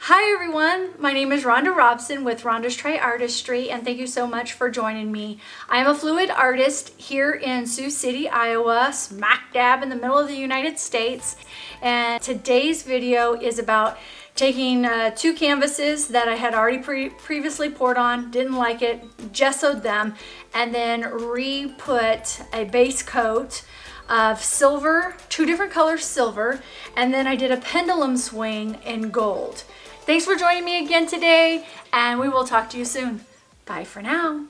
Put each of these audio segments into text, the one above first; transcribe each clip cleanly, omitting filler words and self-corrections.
Hi everyone, my name is Rhonda Robson with Rhonda's Tri-RRR-tistry, and thank you so much for joining me. I am a fluid artist here in Sioux City, Iowa, smack dab in the middle of the United States. And today's video is about taking two canvases that I had already previously poured on, didn't like it, gessoed them, and then re-put a base coat of silver, two different colors silver, and then I did a pendulum swing in gold. Thanks for joining me again today, and we will talk to you soon. Bye for now.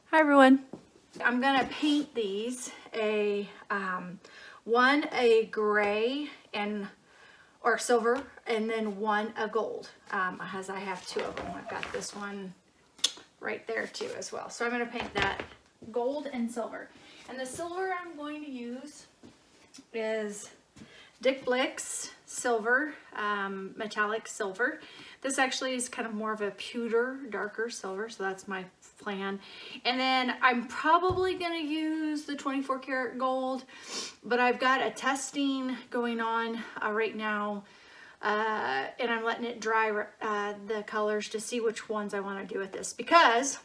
Hi everyone. I'm gonna paint these one a gray or silver, and then one a gold, as I have two of them. I've got this one right there too as well. So I'm gonna paint that gold and silver. And the silver I'm going to use is Blicks silver, metallic silver. This actually is kind of more of a pewter, darker silver, so that's my plan. And then I'm probably going to use the 24 karat gold, but I've got a testing going on right now, and I'm letting it dry the colors to see which ones I want to do with this, because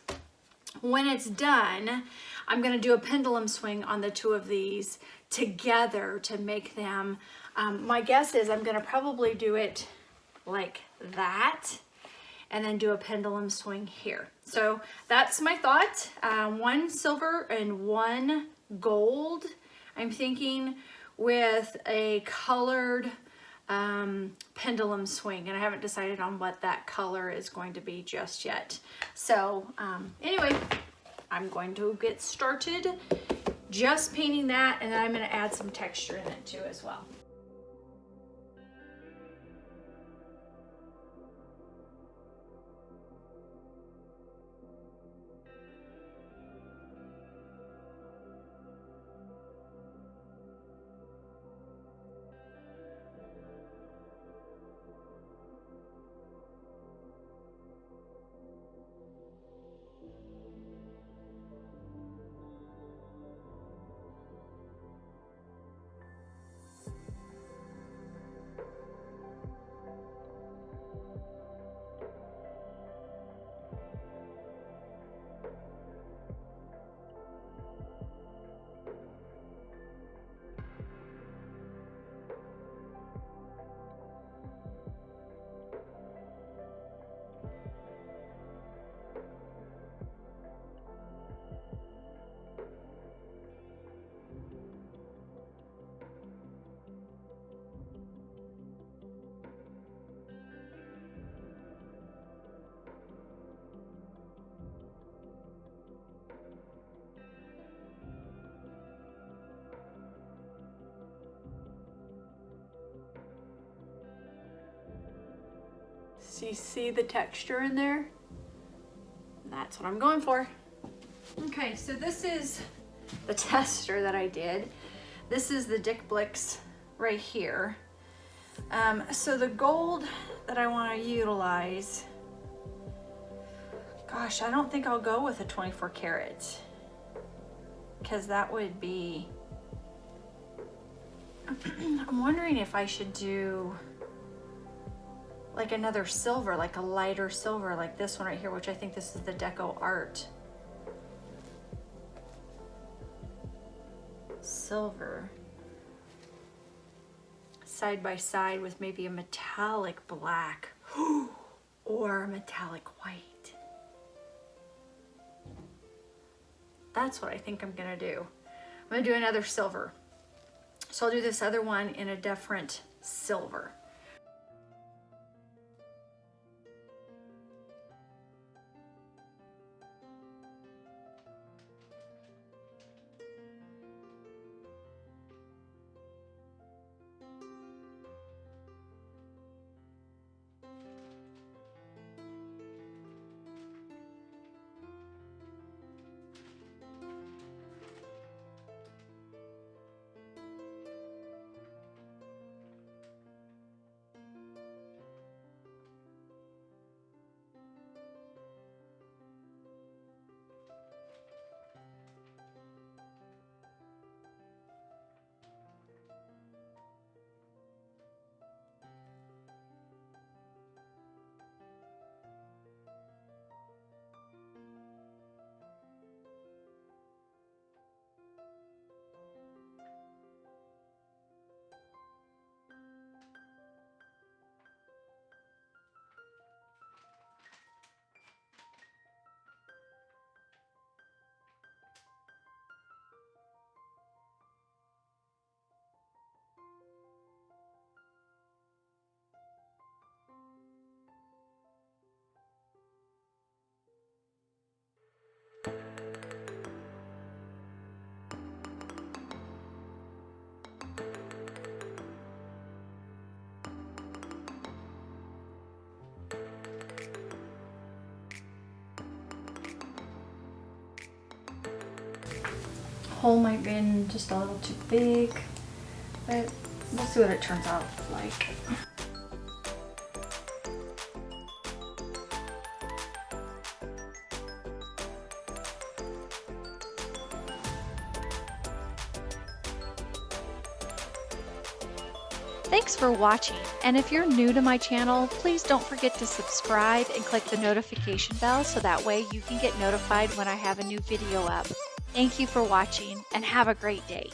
when it's done, I'm going to do a pendulum swing on the two of these together to make them, my guess is I'm going to probably do it like that and then do a pendulum swing here. So that's my thought. One silver and one gold, I'm thinking, with a colored pendulum swing, and I haven't decided on what that color is going to be just yet. So anyway, I'm going to get started just painting that, and then I'm going to add some texture in it too as well. So you see the texture in there? That's what I'm going for. Okay, so this is the tester that I did. This is the Blicks right here. So the gold that I want to utilize, gosh, I don't think I'll go with a 24 karat, because that would be, I'm wondering if I should do like another silver, like a lighter silver, like this one right here, which I think this is the Deco Art silver, side by side with maybe a metallic black or a metallic white. That's what I think I'm gonna do. I'm gonna do another silver. So I'll do this other one in a different silver. hole might be just a little too big, but we'll see what it turns out like. Thanks for watching, and if you're new to my channel, please don't forget to subscribe and click the notification bell so that way you can get notified when I have a new video up. Thank you for watching, and have a great day.